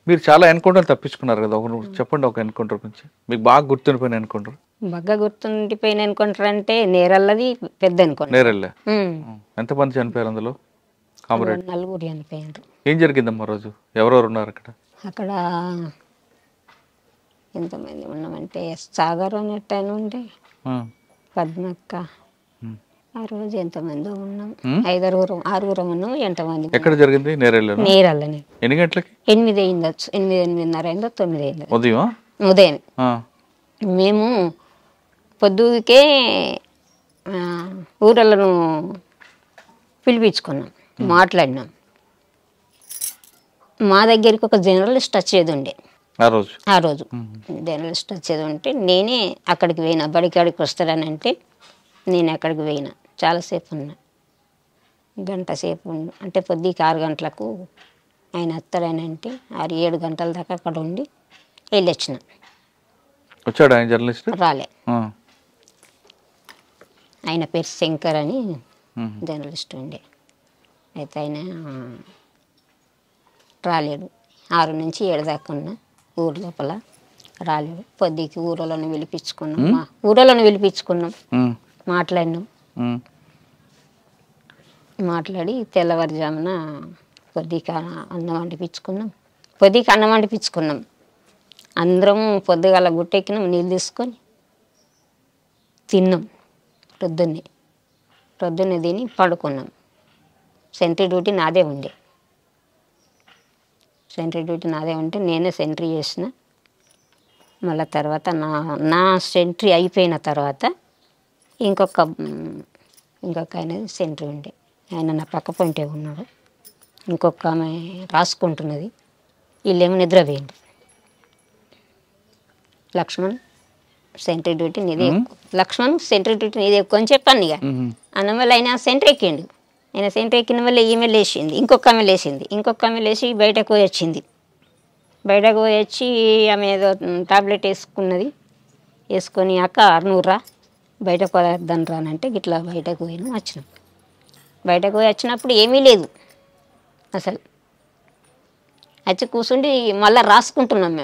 మీరు చాలా ఎన్కౌంటర్ తప్పించుకున్నారు కదా, ఒక చెప్పండి ఒక ఎన్కౌంటర్ గురించి, మీకు బాగా గుర్తుండిపోయిన ఎన్కౌంటర్. బాగా గుర్తుండిపోయిన ఎన్కౌంటర్ అంటే నేరల్లది పెద్ద ఎన్కౌంటర్. నేరెళ్ళే ఎంతమంది చనిపోయారు అందులో? కామ్రేడ్ నలుగురు చనిపోయారు. ఏం జరిగిందమ్మా రోజు? ఎవరెవరు ఉన్నారు అక్కడ? అక్కడ ఎంతమంది ఉన్నామంటే సాగర్ అనేటైనా ఉండే, పద్మక్క, ఆ రోజు ఎంతమంది ఉన్నాం, 5-6 ఉన్నాం. ఎంతమంది? ఎక్కడ జరిగింది? నేరల్లనే. ఎన్ని గంటలకి? 8 అయిందచ్చు, 8-8:30 అయిందో 9 అయిందో ఉదయం. మేము పొద్దుకే ఊరలను పిలిపించుకున్నాం, మాట్లాడినాం. మా దగ్గరికి ఒక జర్నలిస్ట్ వచ్చేది ఉండే ఆ రోజు జర్నలిస్ట్ వచ్చేది ఉంటే నేనే అక్కడికి పోయినా. బడికాడికి వస్తాడని అంటే నేను అక్కడికి పోయినా. చాలాసేపు ఉన్నా, గంట సేపు అంటే పొద్దుకి 6 గంటలకు ఆయన వస్తాడని అంటే 6-7 గంటల దాకా అక్కడ ఉండి వెళ్ళొచ్చిన. వచ్చాడు ఆయన జర్నలిస్ట్? రాలే. ఆయన పేరు శంకర్ అని జర్నలిస్ట్ ఉండే. అయితే ఆయన రాలేడు. 6 నుంచి 7 దాకా ఉన్నా ఊరు లోపల, రాలేడు. పొద్దుకి ఊరలను పిలిపించుకున్నాం, మాట్లాడినాం. మాట్లాడి తెల్లవారుజామున పొద్దుకి అన్నం వండిపించుకున్నాం. అందరం పొద్దుగాల గుట్టెక్కినాం, నీళ్ళు తీసుకొని తిన్నాం. పొద్దున్నే తిని పడుకున్నాం. సెంట్రీ డ్యూటీ నాదే ఉండే. నేనే సెంట్రీ చేసిన. మళ్ళీ తర్వాత నా సెంట్రీ అయిపోయిన తర్వాత ఇంకొక ఆయనది సెంట్రీ ఉండే. ఆయన నా పక్క పొంటే ఉన్నాడు. ఇంకొక ఆమె రాసుకుంటున్నది. వీళ్ళేమో నిద్రపోయింది. లక్ష్మణ్ సెంట్రీ డ్యూటీ నీదే ఎక్కువ అని చెప్పాను. ఇక అన్నవల్ల ఆయన సెంట్రీ ఎక్కిండు. ఆయన సెంట్రీ ఎక్కిన వల్ల ఈమె లేచింది, ఇంకొక ఆమె లేచి బయటకు పోయి వచ్చింది. ఆమె ఏదో టాబ్లెట్ వేసుకొని అక్క నువ్వురా బయటకు పోదాం రానంటే గిట్లా బయటకు వచ్చినాం. వచ్చినప్పుడు ఏమీ లేదు అసలు. వచ్చి కూర్చుండి మళ్ళీ రాసుకుంటున్నాం.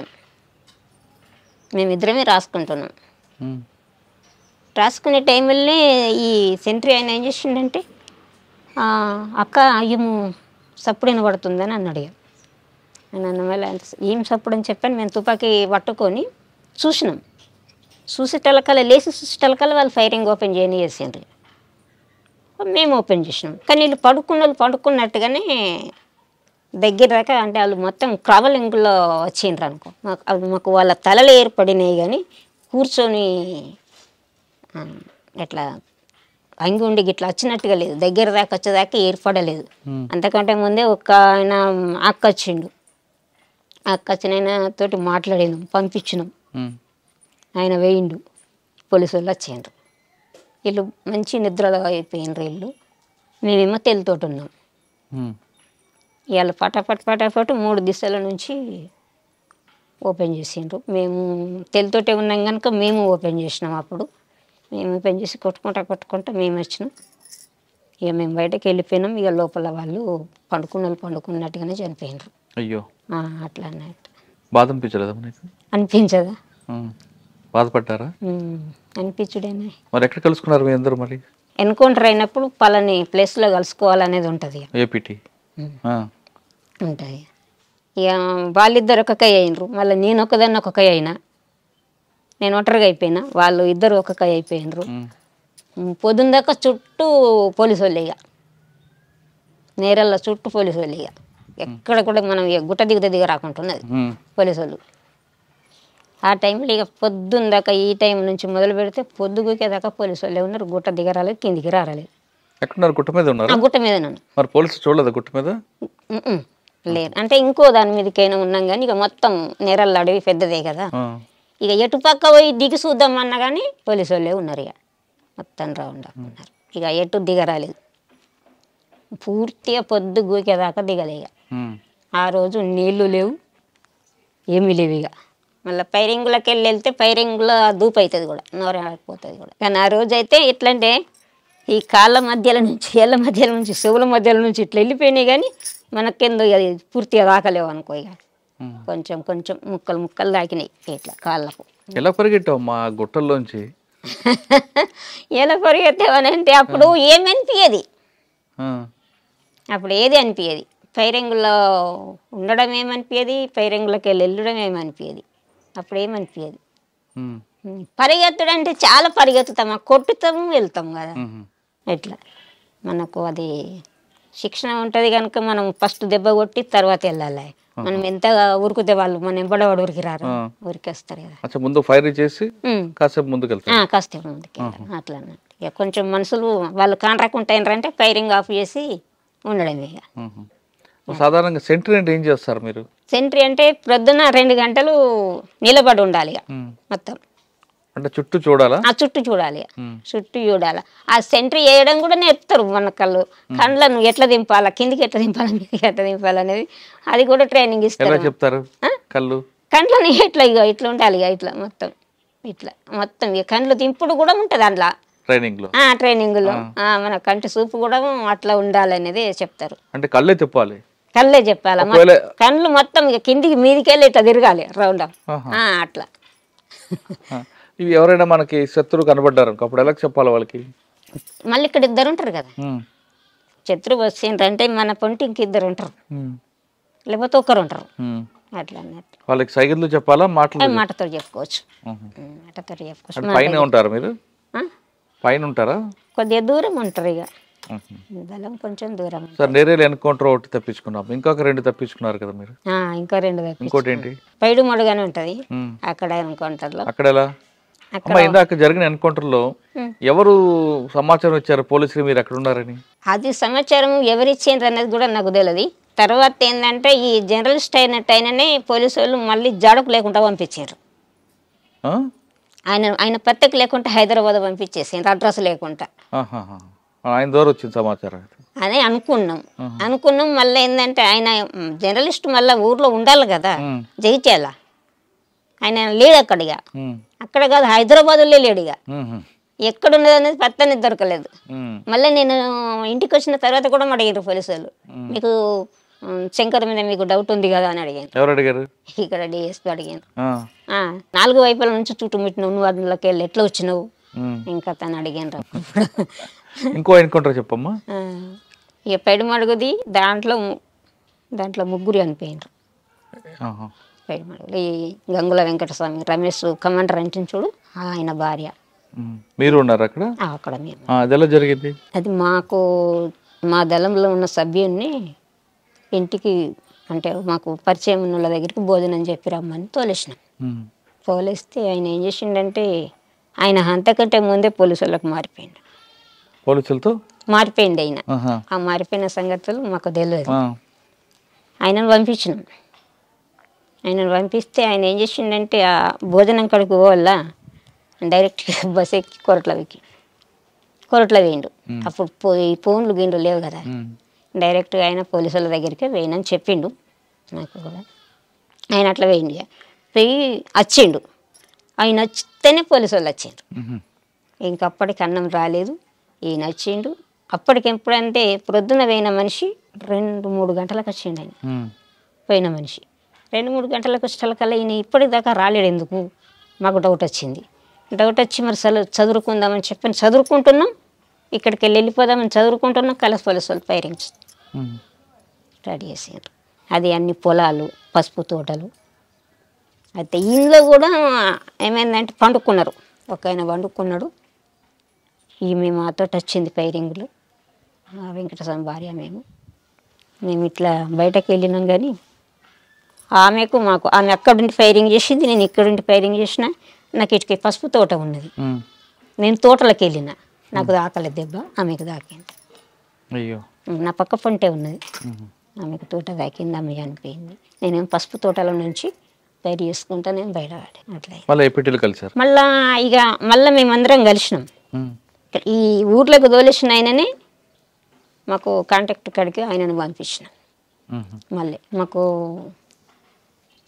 మేమిద్దరమే రాసుకుంటున్నాం. రాసుకునే టైంలోనే ఈ సెంట్రీ ఆయన ఏం చేసిండంటే అక్క అయ్యము సప్పుడు వినబడుతుందని అన్నాడు. నేను అన్నమల్ల ఏం సప్పుడు అని చెప్పాను. మేము తుపాకీ పట్టుకొని చూసినాం. లేచి చూసేటలకల్లా వాళ్ళు ఫైరింగ్ ఓపెన్ చేసిండ్రు. మేము ఓపెన్ చేసినాం. కానీ వీళ్ళు పడుకున్నట్టుగానే దగ్గర దాకా, అంటే వాళ్ళు మొత్తం ట్రావెలింగ్లో వచ్చిండ్రు అనుకో. మాకు వాళ్ళ తలలు ఏర్పడినాయి కానీ కూర్చొని ఎట్లా అంగి ఉండి గిట్లా వచ్చినట్టుగా లేదు. దగ్గర దాకా వచ్చేదాకా ఏర్పడలేదు. అంతకంటే ముందే ఒక ఆయన అక్క వచ్చిండు. వచ్చిన తోటి మాట్లాడినాం, పంపించినాం. ఆయన వేయిండు. పోలీసు వాళ్ళు వచ్చిండ్రు. వీళ్ళు మంచి నిద్రలో అయిపోయినరు. మేమేమో తెలతోటి ఉన్నాం. ఇవాళ పటాపట్ 3 దిశల నుంచి ఓపెన్ చేసిండ్రు. మేము తెలతోటే ఉన్నాం కనుక మేము ఓపెన్ చేసినాం. అప్పుడు మేము ఓపెన్ చేసి కొట్టుకుంటా మేము వచ్చినాం. ఇక మేము బయటకు వెళ్ళిపోయినాం. ఇక లోపల వాళ్ళు పండుకున్నట్టుగానే చనిపోయినారు. అయ్యో, అట్లా అన్నట్టు. బాధ అనిపించదా? బాధపడ్డారా? అనిపించుడేనా. మరి ఎక్కడ కలుసుకున్నారు మీ అందరూ? మరి ఎన్కౌంటర్ అయినప్పుడు పలాని ప్లేస్లో కలుసుకోవాలనేది ఉంటుంది. ఏపీటీ ఉంటుంది. ఇక వాళ్ళిద్దరు ఒక కై అయినరు. మళ్ళీ నేను ఒకదాన్ని ఒక కై అయినా. నేను ఒంటరిగా అయిపోయినా. వాళ్ళు ఇద్దరు ఒక కై అయిపోయినరు. పొద్దున్న దాకా చుట్టూ పోలీసు వాళ్ళు. ఇక నేరల్లో చుట్టూ పోలీసు వాళ్ళు. ఇక ఎక్కడ కూడా మనం గుట్ట దిగ రాకుంటున్నది పోలీసు వాళ్ళు. ఆ టైంలో ఇక పొద్దున్న దాకా ఈ టైం నుంచి మొదలు పెడితే పొద్దుగుకే దాకా పోలీసు వాళ్ళే ఉన్నారు. గుట్ట దిగరాలేదు, కిందికి రాలేదు. ఎక్కడున్నారు? గుట్ట మీద ఉన్నారు. గుట్ట మీద ఉన్నాను. మరి పోలీసు చూడలేదు గుట్ట మీద? లేరు. అంటే ఇంకో దాని మీదకైనా ఉన్నాం కానీ ఇక మొత్తం నేరల్ల అడవి పెద్దదే కదా. ఇక ఎటు పక్క పోయి దిగి చూద్దాం అన్నా కానీ పోలీసు వాళ్ళే ఉన్నారు. ఇక మొత్తం రౌండ్ అప్ ఉన్నారు. ఇక ఎటు దిగరాలేదు. పూర్తిగా పొద్దు గూకేదాకా దిగలే. ఇక ఆ రోజు నీళ్లు లేవు, ఏమీ లేవు. ఇక మళ్ళీ పైరింగులకి వెళ్తే పైరింగులో దూపు అవుతుంది కూడా, నోరాడిపోతుంది కూడా. కానీ ఆ రోజు అయితే ఎట్లంటే ఈ కాళ్ళ మధ్యలో నుంచి, ఏళ్ళ మధ్యలో నుంచి, చెవుల మధ్యలో నుంచి ఇట్లా వెళ్ళిపోయినాయి కానీ మనకెందుకు అది పూర్తిగా రాకలేవు అనుకో. ఇక కొంచెం కొంచెం ముక్కలు ముక్కలు తాకినాయి ఇట్లా కాళ్ళకు. ఎలా పరిగెట్టావు మా గుట్టల్లోంచి? ఎలా పరిగెత్తావనంటే అప్పుడు ఏమనిపించేది, అప్పుడు ఏది అనిపించేది. ఫైరింగ్లో ఉండడం ఏమనిపించేది, ఫైరింగ్లోకి వెళ్ళడం ఏమనిపించేది, అప్పుడు ఏమనిపించేది. పరిగెత్తడం అంటే చాలా పరిగెత్తుతాం, కొట్టుతాము వెళ్తాం కదా. ఎట్లా మనకు అది శిక్షణ ఉంటుంది కనుక మనం ఫస్ట్ దెబ్బ కొట్టి తర్వాత వెళ్ళాలి. మనం ఎంత ఉరికితే వాళ్ళు మన ఎంబడవాడు ఉరికి రారు, ఉరికేస్తారు కదా. ముందు ఫైర్ చేసి కాసేపు ముందుకు కాసేపు ముందుకు అట్లా అన్నట్టు. ఇక కొంచెం మనుషులు వాళ్ళు కాంట్రాక్ట్ ఫైరింగ్ ఆఫ్ చేసి ఉండడమే. ఇక సాధారణంగా సెంట్రీ అంటే ఏం చేస్తారు మీరు? సెంట్రీ అంటే ప్రొద్దున 2 గంటలు నిలబడి ఉండాలి ఇక మొత్తం. అంటే చుట్టూ చూడాలా? చుట్టూ చూడాలి, చుట్టూ చూడాలి. ఆ సెంట్రీ వేయడం కూడా నేర్పుతారు మన కళ్ళను ఎట్లా దింపాలా, కిందికి ఎట్లా దింపాలా, మీదకి ఎట్లా దింపాలనేది అది కూడా ట్రైనింగ్ ఇస్తారు. చెప్తారు కండ్లని ఇట్లా ఇట్లా ఉండాలి ఇక ఇట్లా మొత్తం మొత్తం ఇక కండ్లు దింపుడు కూడా ఉంటుంది అందులో ట్రైనింగ్ లో. మన కంటి చూపు కూడా అట్లా ఉండాలి అనేది చెప్తారు. అంటే కళ్ళే చెప్పాలి, కళ్ళే చెప్పాలి, కళ్ళు మొత్తం ఇక కిందికి మీదికి వెళ్ళి ఇట్లా తిరగాలి రౌండ్ అట్లా. ఇవి ఎవరైనా మనకి శత్రువు కనబడ్డారు అప్పుడు ఎలా చెప్పాలి వాళ్ళకి? మళ్ళీ ఇక్కడ 2 ఉంటారు కదా, శత్రువు వచ్చిండ్రంటే మన పొంటి ఇంక 2 ఉంటారు, లేకపోతే 1 ఉంటారు. అట్లా అన్నట్టు వాళ్ళకి సైకిల్ చెప్పాలా, మాటతో చెప్పుకోవచ్చు, మాటతో చెప్పుకోవచ్చు. పైన ఉంటారు మీరు? పైన ఉంటారా? కొద్దిగా దూరం ఉంటారు ఇక, దళం కొంచెం దూరం. సార్ నేరేలు ఎన్కౌంటర్ ఒకటి తప్పించుకున్నాం, ఇంకొక 2 తప్పించుకున్నారు కదా మీరు? ఇంకో 2 ఇంకోటి ఏంటి? పైడు మడుగానే ఉంటది అక్కడ ఎన్కౌంటర్ లో. అక్కడ ఎలా? ఇందాక జరిగిన ఎన్కౌంటర్ లో ఎవరు సమాచారం ఇచ్చారు పోలీసులు మీరు అక్కడ ఉన్నారని? అది సమాచారం ఎవరు ఇచ్చిండ్రు అనేది కూడా నాకు తెలియదు. తర్వాత ఏంటంటే ఈ జర్నలిస్ట్ అయినట్టయిననే పోలీసు వాళ్ళు మళ్ళీ జాడకు లేకుండా పంపించారు. ఆయన పత్రిక లేకుండా హైదరాబాద్ పంపించేసారు, అడ్రస్ లేకుండా. ఆయన ద్వారా వచ్చింది సమాచారం అని అనుకున్నాం. మళ్ళీ ఏంటంటే ఆయన జర్నలిస్ట్ మళ్ళీ ఊర్లో ఉండాలి కదా, జగిత్యాల. ఆయన లేడు అక్కడ కాదు, హైదరాబాద్లో లేడు. ఇక ఎక్కడున్నది అనేది పత్తనే దొరకలేదు. మళ్ళీ నేను ఇంటికి వచ్చిన తర్వాత కూడా అడిగారు పోలీసు వాళ్ళు, మీకు శంకర్ మీద మీకు డౌట్ ఉంది కదా అని అడిగాను. ఎవరు అడిగారు? ఇక్కడ డిఎస్పీ అడిగాను. 4 వైపుల నుంచి చుట్టుముట్టిన నువ్వు అందులోకి వెళ్ళి ఎట్లా వచ్చినావు ఇంకా తను అడిగాను. ఇంకో ఎన్కౌంటర్ చెప్పమ్మా. ఇక పెడుమడుగుది దాంట్లో 3 చనిపోయినారు. పెడుమడుగులు ఈ గంగుల వెంకటస్వామి, రమేష్ కమాండర్ అంటే చూడు, ఆయన భార్య. మీరు ఉన్నారు అక్కడ? అక్కడ మేము. అది ఎలా జరిగింది? అది మా దళంలో ఉన్న సభ్యుడిని ఇంటికి అంటే మాకు పరిచయం ఉన్న వాళ్ళ దగ్గరికి భోజనం చెప్పి రమ్మని తోలేసినాం. తోలేస్తే ఆయన ఏం చేసిండంటే ఆయన అంతకంటే ముందే పోలీసులకు మారిపోయిండు. పోలీసులతో మారిపోయింది ఆయన. ఆ మారిపోయిన సంగతులు మాకు తెలియదు. ఆయనను పంపించినాం. ఆయనను పంపిస్తే ఆయన ఏం చేసిండంటే ఆ భోజనం కడుకు పోవాలా డైరెక్ట్గా బస్ ఎక్కి కొరట్ల వేయండు. అప్పుడు ఫోన్లు గిండ్లు లేవు కదా, డైరెక్ట్గా ఆయన పోలీసుల దగ్గరికి వేయనని చెప్పిండు నాకు కూడా. ఆయన అట్లా వేయండి పోయి వచ్చిండు. ఆయన వచ్చితేనే పోలీసు వాళ్ళు వచ్చిండ్రు. ఇంకప్పటికి అన్నం రాలేదు, ఈయన వచ్చిండు. అప్పటికెప్పుడంటే ప్రొద్దున పోయిన మనిషి 2-3 గంటలకు వచ్చిండు. ఆయన పోయిన మనిషి 2-3 గంటలకు వచ్చేకల్లా ఈయన ఇప్పటిదాకా రాలేడు. ఎందుకు మాకు డౌట్ వచ్చింది. డౌట్ వచ్చి మరి చదువుకుందామని చెప్పి చదువుకుంటున్నాం, ఇక్కడికి వెళ్ళిపోదామని చదువుకుంటున్నాం. కలసి పోలీసు వాళ్ళు ఫైరింగ్ రెడీ చేసారు. అది అన్ని పొలాలు, పసుపు తోటలు. అయితే ఇంట్లో కూడా ఏమైందంటే పండుకున్నారు. ఒక ఆయన పండుకున్నాడు. ఈమె మాతో వచ్చింది ఫైరింగ్లో, వెంకటస్వామి భార్య. మేము ఇట్లా బయటకు వెళ్ళినాం కానీ ఆమెకు మాకు ఆమె అక్కడుండి ఫైరింగ్ చేసింది, నేను ఇక్కడుండి ఫైరింగ్ చేసిన. నాకు ఇటుకి పసుపు తోట ఉన్నది, నేను తోటలోకి వెళ్ళిన, నాకు దాకలేదు దెబ్బ, ఆమెకు దాకింది. నా పక్క పొంటే ఉన్నది, ఆమెకు తోట దాకింది, ఆమె చనిపోయింది. నేనేం పసుపు తోటలో నుంచి బయట చేసుకుంటా నేను బయట అట్లా. మళ్ళీ మేమందరం కలిసినాం. ఈ ఊర్లోకి తోలేసిన ఆయననే మాకు కాంటాక్ట్ కాడికి ఆయనను పంపించినాం. మళ్ళీ మాకు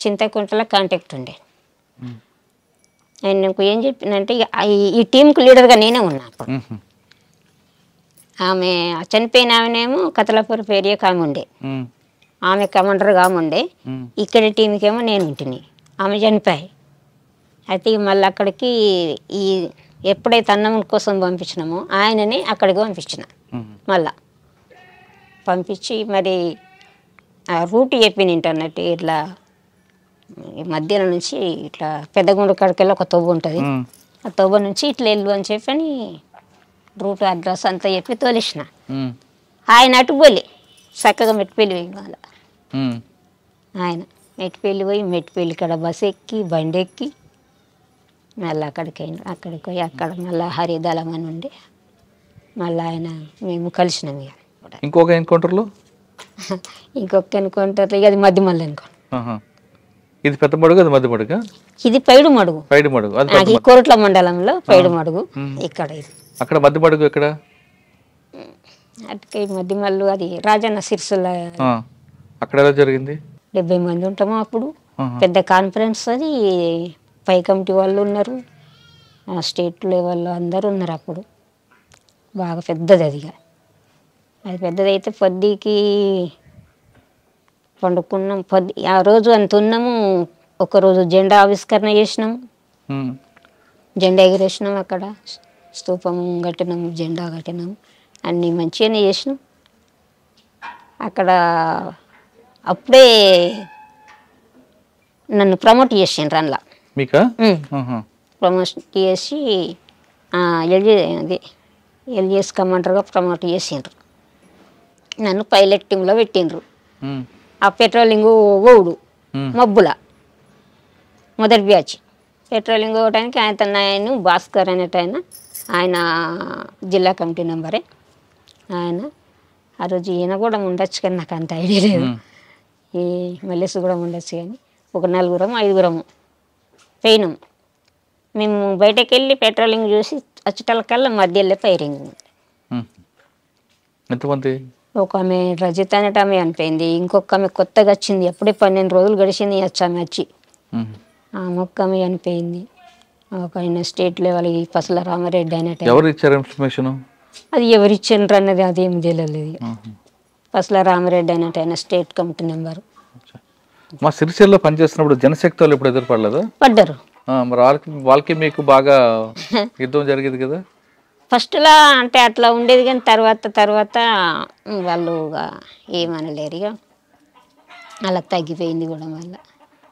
చింతకుంటలో కాంటాక్ట్ ఉండే. ఆయన నాకు ఏం చెప్పిందంటే ఈ టీంకు లీడర్గా నేనే ఉన్నా అప్పుడు. ఆమె చనిపోయిన ఆమెనేమో కతలాపూర్ ఏరియాకి ఆమె ఉండే. ఆమె కమాండర్గా ఆమె ఉండే, ఇక్కడ టీంకేమో నేను ఉంటిని. ఆమె చనిపోయాయి. అయితే మళ్ళీ అక్కడికి ఈ ఎప్పుడైతే అన్నం కోసం పంపించినామో ఆయనని అక్కడికి పంపించిన. మళ్ళా పంపించి మరి ఆ రూట్ చెప్పిన ఇంటర్నెట్ ఇట్లా ఈ మధ్యాహ్నం నుంచి ఇట్లా పెద్దగుండు కాడికెళ్ళి ఒక తవ్వు ఉంటుంది, ఆ తవ్వ నుంచి ఇట్లా వెళ్ళు అని చెప్పని రూట్ అడ్రస్ అంతా చెప్పి తోలేసిన. ఆయన అటు పోలే, చక్కగా మెట్టిపల్లి పోయి మళ్ళా ఆయన మెట్టిపల్లి పోయి మెట్టిపల్లి కాడ బస్ ఎక్కి బండి ఎక్కి మళ్ళీ అక్కడికి పోయి అక్కడ మళ్ళీ హరిదళం అని ఉండి మళ్ళీ ఆయన మేము కలిసినాం. ఇక ఇంకొక ఎన్కౌంటర్లో ఇంకొక ఎన్కౌంటర్ ఇక అది మధ్యమల్లి ఎన్కౌంటర్. ఇది పెద్ద మడుగు, అది మధ్య మడుగు, ఇది పైడు మడుగు. పైడి మడుగు ఈ కోరట్ల మండలంలో పైడు మడుగు. ఇక్కడ ఇది అక్కడ మధ్య మడుగు ఎక్కడ? అటుకై మధ్యమల్లు అది రాజన్న సిరిసిల్ల. అక్కడ ఎలా జరిగింది? 70 మంది ఉంటాము అప్పుడు. పెద్ద కాన్ఫరెన్స్ అది. పై కమిటీ వాళ్ళు ఉన్నారు, స్టేట్ లెవెల్లో అందరూ ఉన్నారు అప్పుడు. బాగా పెద్దది అది. అది పెద్దదైతే పొద్దుకి పండుకున్నాం. ఆ రోజు అంత ఉన్నాము. ఒకరోజు జెండా ఆవిష్కరణ చేసినాము, జెండా ఎగిరేసినాం, అక్కడ స్తూపం కట్టినాం, జెండా కట్టినాం, అన్నీ మంచిగానే చేసినాం. అక్కడ అప్పుడే నన్ను ప్రమోట్ చేసిండ్రు అందులో. మీకా? ప్రమోషన్ చేసి ఎల్జిఎస్ కమాండర్గా ప్రమోట్ చేసిండ్రు. నన్ను పైలట్ టీంలో పెట్టిండ్రు. ఆ పెట్రోలింగ్ ఓవుడు మబ్బుల మొదటి బ్యాచ్ పెట్రోలింగ్ ఓవడానికి ఆయన భాస్కర్ అనేట ఆయన జిల్లా కమిటీ మెంబరే. ఆయన ఆ రోజు ఈయన కూడా ఉండొచ్చు కానీ నాకు అంత ఐడియా లేదు. ఈ మల్లేసు కూడా ఉండొచ్చు కానీ ఒక 4-5 పోయినాం. మేము బయటకు వెళ్ళి పెట్రోలింగ్ చూసి వచ్చేటకల్లా మధ్యలో ఫైరింగ్. ఎంతమంది? ఒక ఆమె రజిత అనేట ఆమె అనిపోయింది. ఇంకొక ఆమె కొత్తగా వచ్చింది, అప్పుడే 12 రోజులు గడిచింది ఆమె వచ్చి. ఆమె ఒక్క ఆమె అనిపోయింది. ఒక ఆయన స్టేట్ లెవెల్ పసల రామారెడ్డి అనేట. ఎవరు ఇచ్చారు ఇన్ఫర్మేషన్? అది ఎవరు ఇచ్చిండ్రు అన్నది అదేం తెలియలేదు. పసల రామారెడ్డి అనేట ఆయన స్టేట్ కమిటీ మెంబరు. మా సిరిసిల్లో పనిచేస్తున్నప్పుడు జనశక్తి వాళ్ళు ఇప్పుడు ఎదురుపడలేదు? పడ్డారు. మరి వాళ్ళకి మీకు బాగా యుద్ధం జరిగేది కదా? ఫస్ట్లా అంటే అట్లా ఉండేది కానీ తర్వాత వాళ్ళు ఏమనలేరు. ఇక అలా తగ్గిపోయింది కూడా మళ్ళీ.